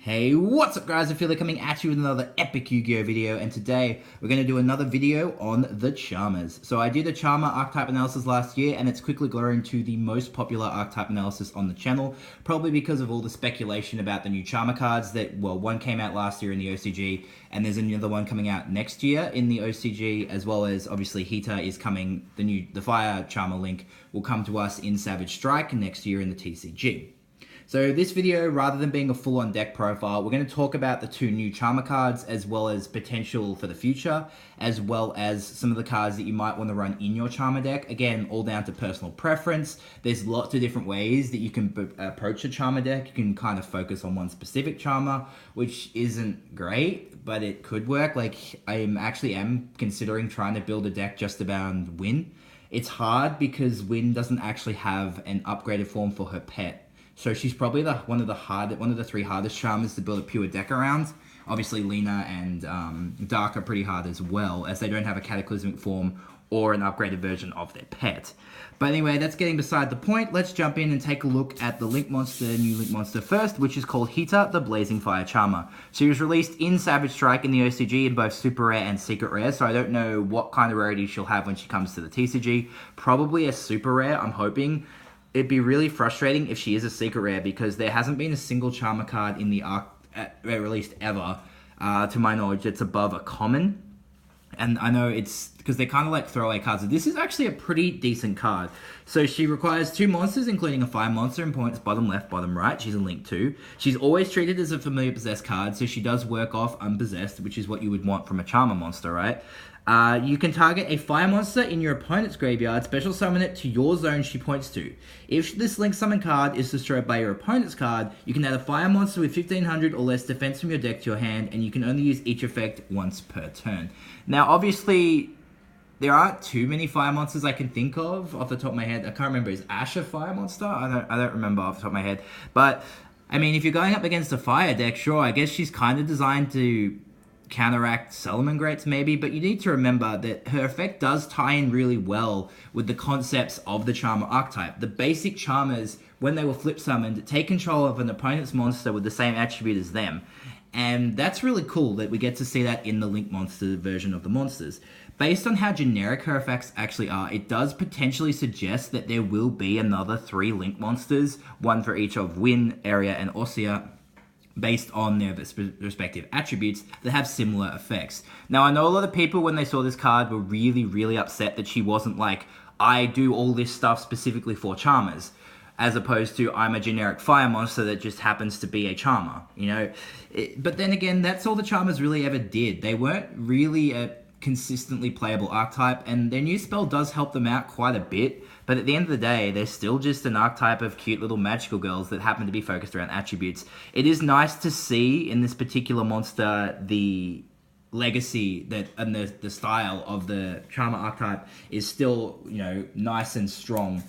Hey, what's up guys? I feel like coming at you with another epic Yu-Gi-Oh video, and today we're going to do another video on the Charmers. So I did a Charmer archetype analysis last year, and it's quickly grown to the most popular archetype analysis on the channel, probably because of all the speculation about the new Charmer cards that, well, one came out last year in the OCG, and there's another one coming out next year in the OCG, as well as obviously Hita is coming, the Fire Charmer link will come to us in Savage Strike next year in the TCG. So this video, rather than being a full-on deck profile, we're going to talk about the two new Charmer cards, as well as potential for the future, as well as some of the cards that you might want to run in your Charmer deck. Again, all down to personal preference. There's lots of different ways that you can approach a Charmer deck. You can kind of focus on one specific Charmer, which isn't great, but it could work. Like, I am considering trying to build a deck just around Win. It's hard because Win doesn't actually have an upgraded form for her pet. So she's probably one of the three hardest Charmers to build a pure deck around. Obviously, Lena and Dark are pretty hard as well, as they don't have a cataclysmic form or an upgraded version of their pet. But anyway, that's getting beside the point. Let's jump in and take a look at the new Link Monster first, which is called Hita, the Blazing Fire Charmer. She was released in Savage Strike in the OCG in both Super Rare and Secret Rare, so I don't know what kind of rarity she'll have when she comes to the TCG. Probably a Super Rare, I'm hoping. It'd be really frustrating if she is a Secret Rare, because there hasn't been a single Charmer card in the released ever, to my knowledge, that's above a common. And I know it's because they're kind of like throwaway cards. This is actually a pretty decent card. So she requires 2 monsters, including a fire monster in points bottom left, bottom right. She's a link 2. She's always treated as a familiar possessed card, so she does work off unpossessed, which is what you would want from a Charmer monster, right? You can target a fire monster in your opponent's graveyard, special summon it to your zone she points to. If this link summon card is destroyed by your opponent's card, you can add a fire monster with 1500 or less defense from your deck to your hand, and you can only use each effect once per turn. Now, obviously, there aren't too many fire monsters I can think of off the top of my head. I can't remember. Is Ash a fire monster? I don't remember off the top of my head. But, I mean, if you're going up against a fire deck, sure, I guess she's kind of designed to counteract Salamangreats maybe, but you need to remember that her effect does tie in really well with the concepts of the Charmer archetype. The basic Charmers, when they were flip summoned, take control of an opponent's monster with the same attribute as them. And that's really cool that we get to see that in the Link Monster version of the monsters. Based on how generic her effects actually are, it does potentially suggest that there will be another 3 Link Monsters, one for each of Win, Area, and Ossia, based on their respective attributes that have similar effects. Now, I know a lot of people, when they saw this card, were really, really upset that she wasn't like, I do all this stuff specifically for Charmers, as opposed to, I'm a generic fire monster that just happens to be a Charmer, you know? But then again, that's all the Charmers really ever did. They weren't really a consistently playable archetype, and their new spell does help them out quite a bit, but at the end of the day, they're still just an archetype of cute little magical girls that happen to be focused around attributes. It is nice to see in this particular monster the legacy that and the style of the Charmer archetype is still, you know, nice and strong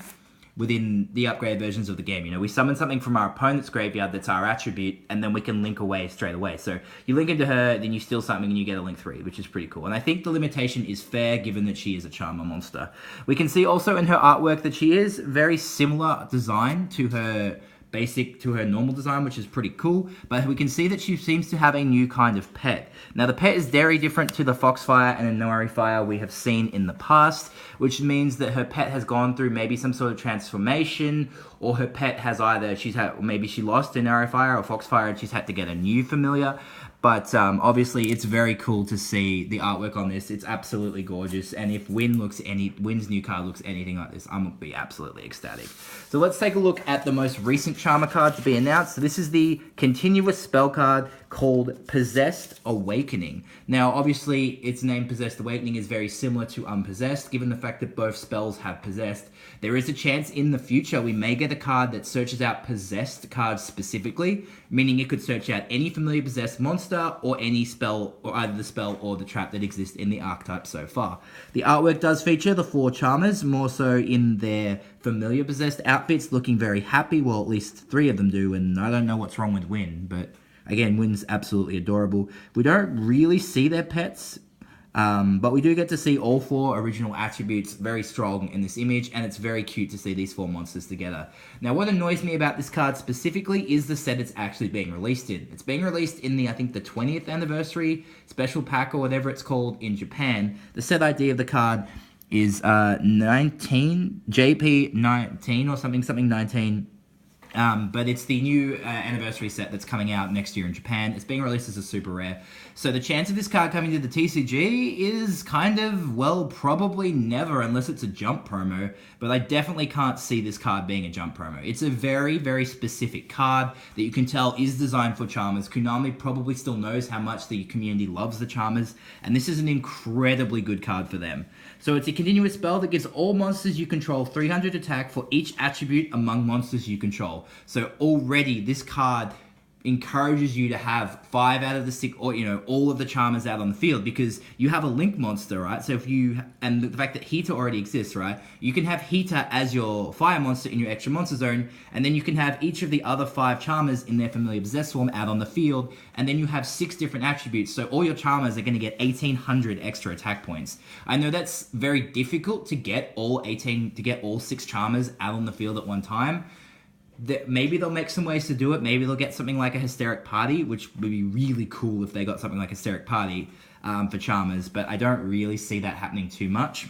within the upgraded versions of the game. You know, we summon something from our opponent's graveyard that's our attribute, and then we can link away straight away. So you link into her, then you steal something, and you get a link 3, which is pretty cool. And I think the limitation is fair, given that she is a Charmer monster. We can see also in her artwork that she is very similar design to her normal design, which is pretty cool, but we can see that she seems to have a new kind of pet. Now, the pet is very different to the Foxfire and Inari Fire we have seen in the past, which means that her pet has gone through maybe some sort of transformation, or her pet has maybe she lost Inari Fire or Foxfire and she's had to get a new familiar. But obviously, it's very cool to see the artwork on this. It's absolutely gorgeous. And if Win's new card looks anything like this, I'm going to be absolutely ecstatic. So let's take a look at the most recent Charmer card to be announced. So this is the continuous spell card called Possessed Awakening. Now, obviously, its name Possessed Awakening is very similar to Unpossessed, given the fact that both spells have Possessed. There is a chance in the future we may get a card that searches out Possessed cards specifically, meaning it could search out any familiar Possessed monster or any spell, or either the spell or the trap that exists in the archetype so far. The artwork does feature the 4 Charmers, more so in their familiar Possessed outfits, looking very happy. Well, at least 3 of them do, and I don't know what's wrong with Win, but again, Win's absolutely adorable. We don't really see their pets But we do get to see all 4 original attributes very strong in this image, and it's very cute to see these 4 monsters together. Now, what annoys me about this card specifically is the set it's actually being released in. It's being released in the, I think, the 20th anniversary special pack or whatever it's called in Japan. The set ID of the card is 19, JP 19 or something 19. But it's the new anniversary set that's coming out next year in Japan. It's being released as a super rare. So the chance of this card coming to the TCG is kind of, well, probably never unless it's a jump promo. But I definitely can't see this card being a jump promo. It's a very, very specific card that you can tell is designed for Charmers. Konami probably still knows how much the community loves the Charmers, and this is an incredibly good card for them. So it's a continuous spell that gives all monsters you control 300 attack for each attribute among monsters you control. So already this card encourages you to have 5 out of the 6, or all of the Charmers out on the field, because you have a Link monster, right? So if you, and the fact that Heater already exists, right? You can have Heater as your fire monster in your extra monster zone, and then you can have each of the other 5 Charmers in their familiar possessed form out on the field, and then you have 6 different attributes, so all your Charmers are going to get 1800 extra attack points. I know that's very difficult to get all 6 Charmers out on the field at one time. Maybe they'll make some ways to do it. Maybe they'll get something like a Hysteric Party, which would be really cool if they got something like Hysteric Party for Charmers, but I don't really see that happening too much.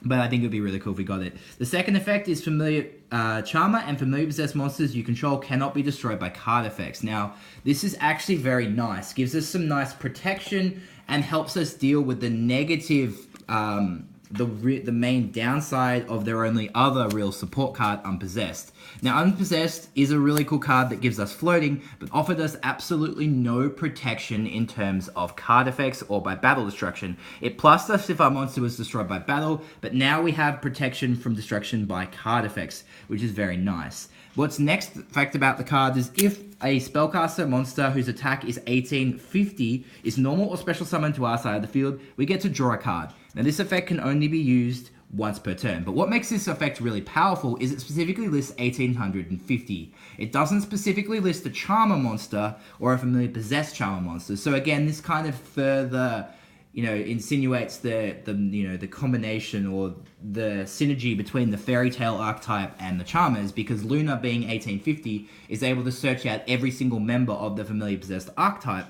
But I think it would be really cool if we got it. The second effect is Familiar Charmer and Familiar Possessed monsters you control cannot be destroyed by card effects. Now, this is actually very nice. Gives us some nice protection and helps us deal with the negative, the main downside of their only other real support card, Unpossessed. Now, Unpossessed is a really cool card that gives us floating, but offered us absolutely no protection in terms of card effects or by battle destruction. It plussed us if our monster was destroyed by battle, but now we have protection from destruction by card effects, which is very nice. What's next fact about the card is if a spellcaster monster whose attack is 1850 is normal or special summoned to our side of the field, we get to draw a card. Now, this effect can only be used once per turn. But what makes this effect really powerful is it specifically lists 1850. It doesn't specifically list a Charmer monster or a familiar possessed Charmer monster. So again, this kind of further, insinuates the combination or the synergy between the Fairy Tale archetype and the Charmers, because Luna, being 1850, is able to search out every single member of the familiar possessed archetype,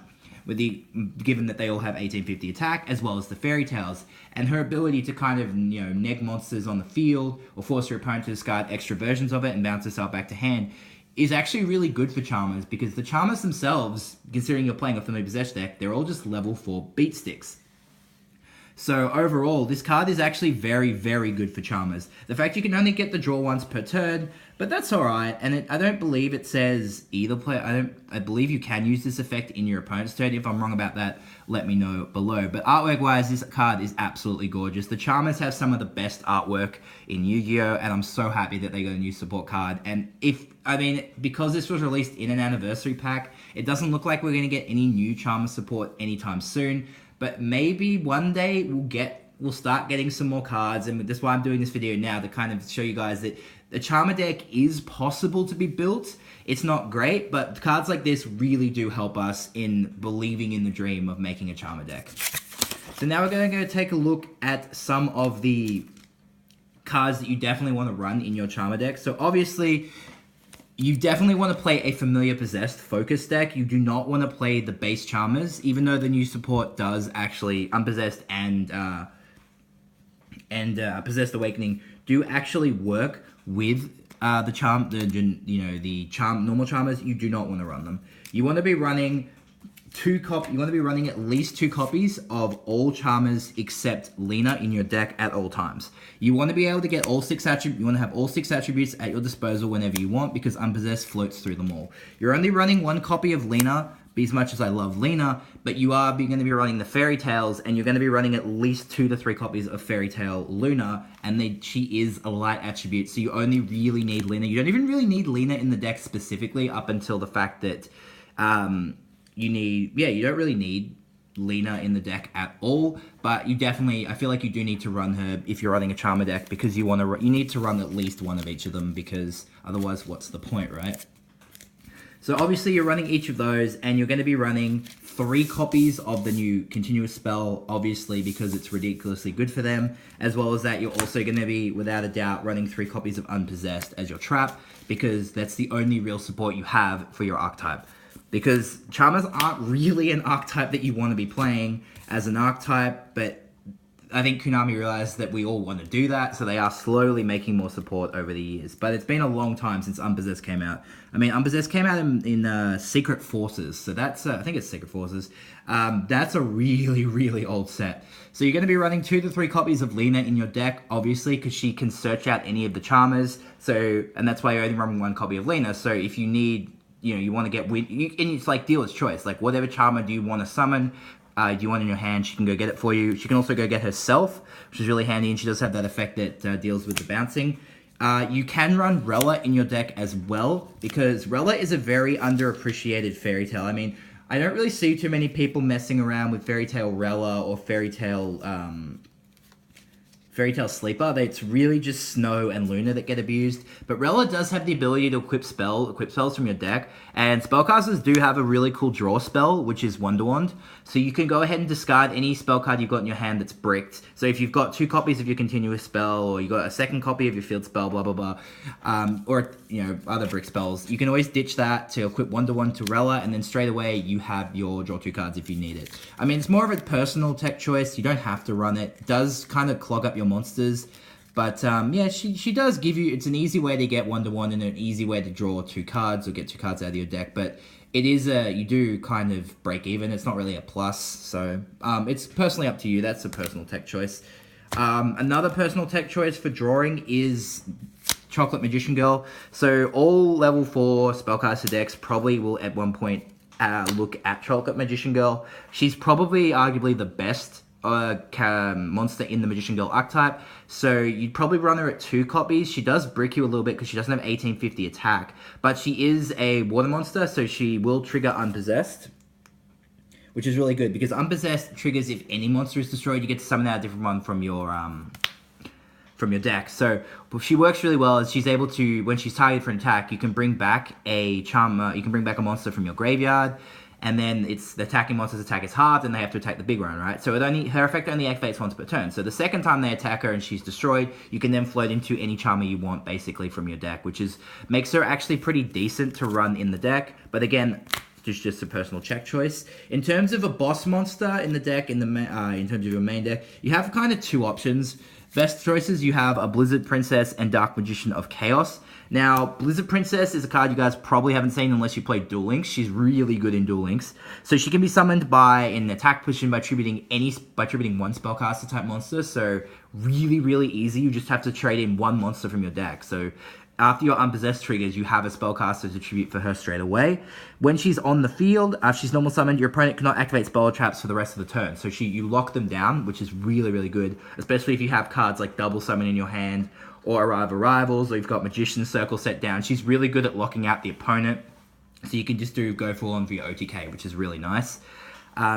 given that they all have 1850 attack, as well as the Fairy Tales. And her ability to kind of, neg monsters on the field, or force your opponent to discard extra versions of it and bounce herself back to hand, is actually really good for Charmers, because the Charmers themselves, considering you're playing a familiar possessed deck, they're all just level 4 beat sticks. So overall, this card is actually very, very good for Charmers. The fact you can only get the draw once per turn, but that's alright, and I don't believe it says either player. I believe you can use this effect in your opponent's turn. If I'm wrong about that, let me know below. But artwork-wise, this card is absolutely gorgeous. The Charmers have some of the best artwork in Yu-Gi-Oh!, and I'm so happy that they got a new support card. And because this was released in an anniversary pack, it doesn't look like we're going to get any new Charmer support anytime soon. But maybe one day we'll start getting some more cards, and that's why I'm doing this video now, to kind of show you guys that the Charmer deck is possible to be built. It's not great, but cards like this really do help us in believing in the dream of making a Charmer deck. So now we're going to go take a look at some of the cards that you definitely want to run in your Charmer deck. So obviously, you definitely want to play a Familiar Possessed focus deck. You do not want to play the base Charmers, even though the new support does actually, Unpossessed and Possessed Awakening do actually work with normal Charmers. You do not want to run them. You want to be running at least 2 copies of all Charmers except Lena in your deck at all times. You want to be able to get all 6 attributes. You want to have all 6 attributes at your disposal whenever you want, because Unpossessed floats through them all. You're only running 1 copy of Lena, as much as I love Lena, but you are going to be running the Fairy Tales, and you're going to be running at least 2 to 3 copies of Fairy Tale Luna, and she is a light attribute, so you only really need Lena. You don't even really need Lena in the deck specifically, up until the fact that you don't really need Lena in the deck at all, but I feel like you do need to run her if you're running a Charmer deck, because you need to run at least 1 of each of them, because otherwise what's the point, right? So obviously you're running each of those, and you're going to be running 3 copies of the new continuous spell, obviously, because it's ridiculously good for them, as well as that you're also going to be, without a doubt, running 3 copies of Unpossessed as your trap, because that's the only real support you have for your archetype. Because Charmers aren't really an archetype that you want to be playing as an archetype, but I think Konami realized that we all want to do that, so they are slowly making more support over the years. But it's been a long time since Unpossessed came out. I mean, Unpossessed came out in Secret Forces, so that's, I think it's Secret Forces. That's a really, really old set. So you're going to be running 2 to 3 copies of Lena in your deck, obviously, because she can search out any of the Charmers, and that's why you're only running 1 copy of Lena. So if you need, you want to get, and it's like dealer's choice, like whatever Charmer do you want to summon, do you want in your hand, she can go get it for you. She can also go get herself, which is really handy, and she does have that effect that deals with the bouncing. You can run Rella in your deck as well, because Rella is a very underappreciated fairy tale. I mean, I don't really see too many people messing around with Fairy Tale Rella or Fairy Tale Sleeper. It's really just Snow and Luna that get abused. But Rella does have the ability to equip spells from your deck. And spellcasters do have a really cool draw spell, which is Wonderwand. So you can go ahead and discard any spell card you've got in your hand that's bricked. So if you've got 2 copies of your continuous spell, or you've got a 2nd copy of your field spell, blah, blah, blah, or, other brick spells, you can always ditch that to equip Wonderwand to Rella, and then straight away you have your draw 2 cards if you need it. I mean, it's more of a personal tech choice. You don't have to run it. It does kind of clog up your monsters. But, yeah, she does give you, it's an easy way to get Wonderwand and an easy way to draw 2 cards or get 2 cards out of your deck. But it is you do kind of break even. It's not really a plus. So, it's personally up to you. That's a personal tech choice. Another personal tech choice for drawing is Chocolate Magician Girl. So, all level 4 spellcaster decks probably will at one point look at Chocolate Magician Girl. She's probably arguably the best monster in the Magician Girl archetype, so you'd probably run her at 2 copies. She does brick you a little bit because she doesn't have 1850 attack, but she is a water monster, so she will trigger Unpossessed, which is really good because Unpossessed triggers if any monster is destroyed. You get to summon out a different one from your deck. So she works really well as she's able to, when she's targeted for an attack, you can bring back a charm, you can bring back a monster from your graveyard, and then it's the attacking monster's attack is halved, and they have to attack the big one, right? So her effect only activates once per turn. So the second time they attack her and she's destroyed, you can then float into any Charmer you want, basically, from your deck, which makes her actually pretty decent to run in the deck. But again, just a personal check choice. In terms of a boss monster in the deck, in terms of your main deck, you have kind of 2 options. Best choices, you have a Blizzard Princess and Dark Magician of Chaos. Now, Blizzard Princess is a card you guys probably haven't seen unless you play Duel Links. She's really good in Duel Links. So she can be summoned by an attack position by tributing 1 spellcaster type monster. So really, really easy. You just have to trade in 1 monster from your deck. So after your Unpossessed triggers, you have a spellcaster to tribute for her straight away. When she's on the field, after she's normal summoned, your opponent cannot activate spell traps for the rest of the turn. So you lock them down, which is really, really good, especially if you have cards like Double Summon in your hand, or Arrive Arrivals, or you've got Magician's Circle set down. She's really good at locking out the opponent, so you can just go full on for your OTK, which is really nice.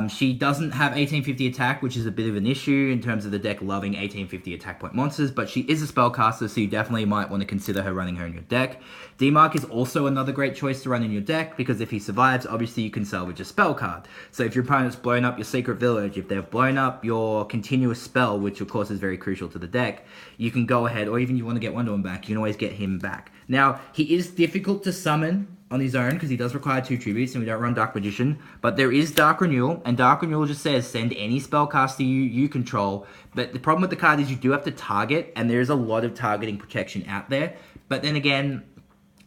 She doesn't have 1850 attack, which is a bit of an issue in terms of the deck loving 1850 attack point monsters, but she is a spellcaster, so you definitely might want to consider running her in your deck. D-Mark is also another great choice to run in your deck, because if he survives, obviously you can salvage a spell card. So if your opponent's blown up your Secret Village, if they've blown up your continuous spell, which of course is very crucial to the deck, you can go ahead, or even you want to get Wonder Woman back, you can always get him back. Now, he is difficult to summon on his own, because he does require 2 tributes, and we don't run Dark Magician, but there is Dark Renewal, and Dark Renewal just says send any spellcaster you control, but the problem with the card is you do have to target, and there is a lot of targeting protection out there, but then again,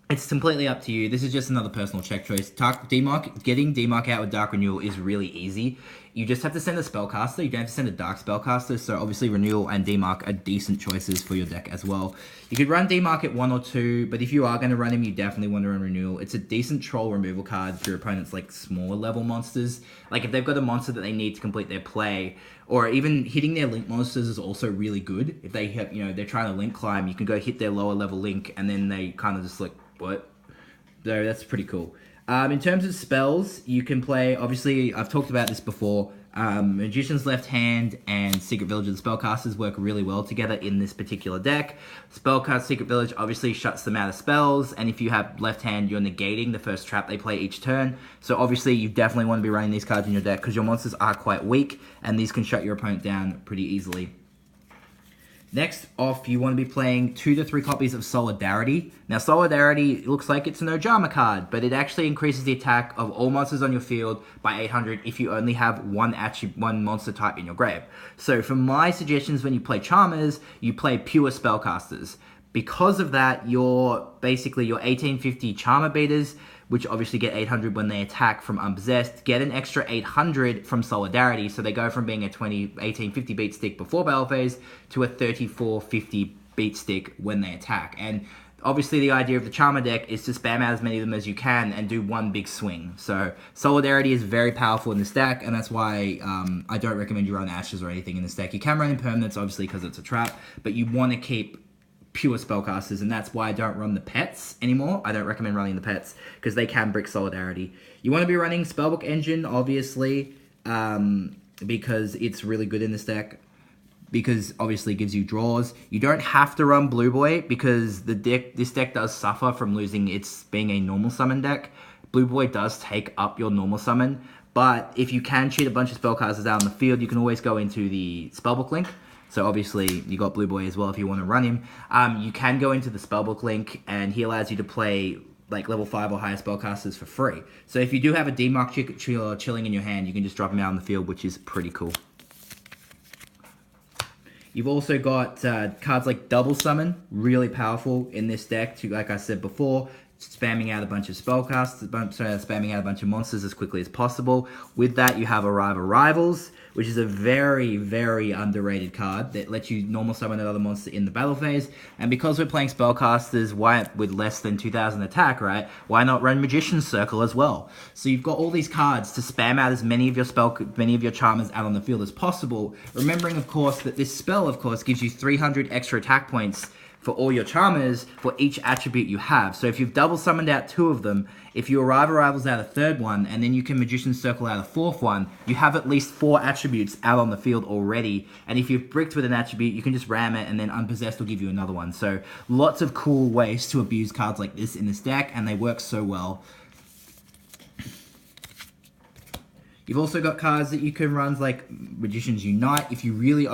it's completely up to you. This is just another personal check choice. Getting D-Mark out with Dark Renewal is really easy. You just have to send a spellcaster. You don't have to send a dark spellcaster. So obviously Renewal and D-Mark are decent choices for your deck as well. You could run D-Mark at 1 or 2, but if you are going to run him, you definitely want to run Renewal. It's a decent troll removal card for your opponent's like smaller level monsters. Like if they've got a monster that they need to complete their play, or even hitting their link monsters is also really good. If they have, they're trying to link climb, you can go hit their lower level link, and then they kind of just like, what? So that's pretty cool. In terms of spells, you can play, obviously, I've talked about this before, Magician's Left Hand and Secret Village of the Spellcasters work really well together in this particular deck. Spellcast Secret Village obviously shuts them out of spells, and if you have Left Hand, you're negating the first trap they play each turn. So obviously, you definitely want to be running these cards in your deck because your monsters are quite weak, and these can shut your opponent down pretty easily. Next off, you want to be playing 2 to 3 copies of Solidarity. Now, Solidarity looks like it's an Ojama card, but it actually increases the attack of all monsters on your field by 800 if you only have one monster type in your grave. So, for my suggestions when you play Charmers, you play pure Spellcasters. Because of that, basically your 1850 Charmer beaters, which obviously get 800 when they attack from Unpossessed, get an extra 800 from Solidarity, so they go from being a 1850 beat stick before battle phase to a 3450 beat stick when they attack. And obviously the idea of the Charmer deck is to spam out as many of them as you can and do one big swing. So Solidarity is very powerful in this deck, and that's why I don't recommend you run Ashes or anything in this deck. You can run Impermanence, obviously, because it's a trap, but you want to keep pure Spellcasters, and that's why I don't run the pets anymore. I don't recommend running the pets because they can brick Solidarity. You want to be running Spellbook Engine, obviously, because it's really good in this deck, because obviously it gives you draws. You don't have to run Blue Boy because this deck does suffer from losing its being a normal summon deck. Blue Boy does take up your normal summon, but if you can cheat a bunch of Spellcasters out on the field, you can always go into the Spellbook link. So obviously, you got Blue Boy as well if you want to run him. You can go into the Spellbook link, and he allows you to play like level 5 or higher Spellcasters for free. So if you do have a Demark chilling in your hand, you can just drop him out on the field, which is pretty cool. You've also got cards like Double Summon, really powerful in this deck, like I said before, spamming out a bunch of spellcasters, spamming out a bunch of monsters as quickly as possible. With that, you have Arrive Arrivals, which is a very, very underrated card that lets you normal summon another monster in the battle phase. And because we're playing spellcasters with less than 2,000 attack, right? Why not run Magician's Circle as well? So you've got all these cards to spam out as many of your Charmers out on the field as possible. Remembering, of course, that this spell, of course, gives you 300 extra attack points for all your Charmers for each attribute you have. So if you've double summoned out 2 of them, if you Arrive Arrivals out a 3rd one, and then you can Magician's Circle out a 4th one, you have at least 4 attributes out on the field already. And if you've bricked with an attribute, you can just ram it, and then Unpossessed will give you another one. So lots of cool ways to abuse cards like this in this deck, and they work so well. You've also got cards that you can run like Magician's Unite. If you really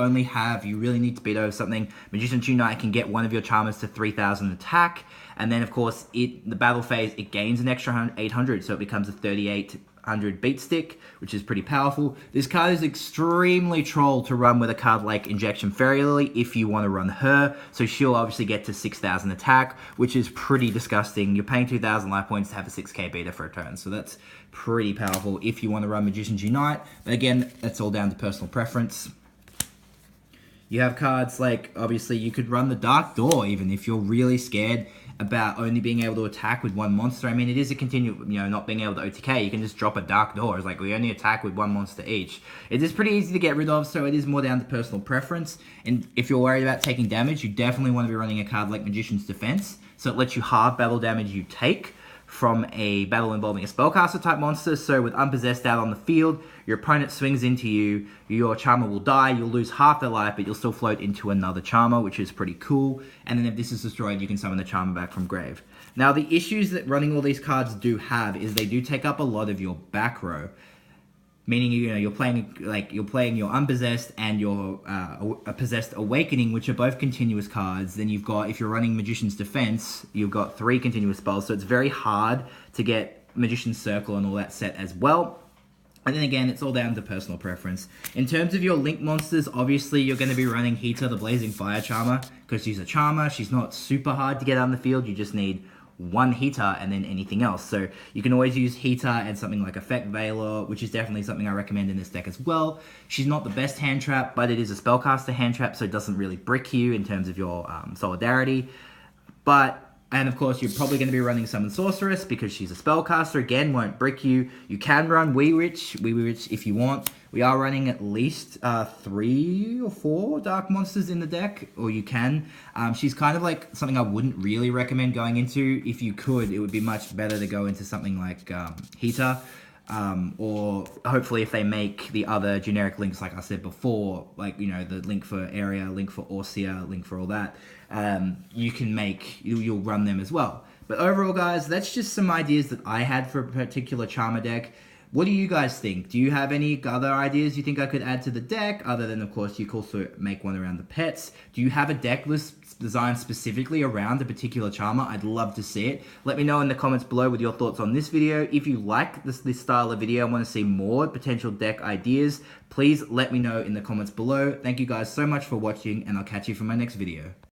need to beat over something, Magician's Unite can get one of your Charmers to 3,000 attack. And then, of course, the battle phase, it gains an extra 800, so it becomes a 3,800 beat stick, which is pretty powerful. This card is extremely troll to run with a card like Injection Fairy Lily if you want to run her. So she'll obviously get to 6,000 attack, which is pretty disgusting. You're paying 2,000 life points to have a 6k beater for a turn, so that's pretty powerful if you want to run Magician's Unite. But again, that's all down to personal preference. You have cards like, obviously, you could run the Dark Door even if you're really scared about only being able to attack with one monster. I mean, it is a not being able to OTK. You can just drop a Dark Door. It's like, we only attack with one monster each. It is pretty easy to get rid of, so it is more down to personal preference. And if you're worried about taking damage, you definitely want to be running a card like Magician's Defense, so it lets you halve battle damage you take from a battle involving a spellcaster type monster. So with Unpossessed out on the field, your opponent swings into you, your Charmer will die, you'll lose half their life, but you'll still float into another Charmer, which is pretty cool. And then if this is destroyed, you can summon the Charmer back from grave. Now, the issues that running all these cards do have is they do take up a lot of your back row. Meaning, you're playing your Unpossessed and your Possessed Awakening, which are both continuous cards. Then you've got, if you're running Magician's Defense, you've got 3 continuous spells, so it's very hard to get Magician's Circle and all that set as well. And then again, it's all down to personal preference. In terms of your Link monsters, obviously you're going to be running Hita, the Blazing Fire Charmer, because she's a Charmer. She's not super hard to get on the field. You just need 1 Hita and then anything else. So you can always use Hita and something like Effect Veiler, which is definitely something I recommend in this deck as well. She's not the best hand trap, but it is a spellcaster hand trap, so it doesn't really brick you in terms of your Solidarity. But And of course, you're probably going to be running Summon Sorceress because she's a spellcaster. Again, won't brick you. You can run Wee Witch if you want. We are running at least 3 or 4 dark monsters in the deck, or you can. She's kind of like something I wouldn't really recommend going into. If you could, it would be much better to go into something like Heater. Or hopefully if they make the other generic links, like I said before, like, you know, the link for Area, link for Orsia, link for all that, you'll run them as well. But overall, guys, that's just some ideas that I had for a particular Charmer deck. What do you guys think? Do you have any other ideas you think I could add to the deck? Other than, of course, you could also make one around the pets. Do you have a deck list designed specifically around a particular Charmer? I'd love to see it. Let me know in the comments below with your thoughts on this video. If you like this style of video and want to see more potential deck ideas, please let me know in the comments below. Thank you guys so much for watching, and I'll catch you for my next video.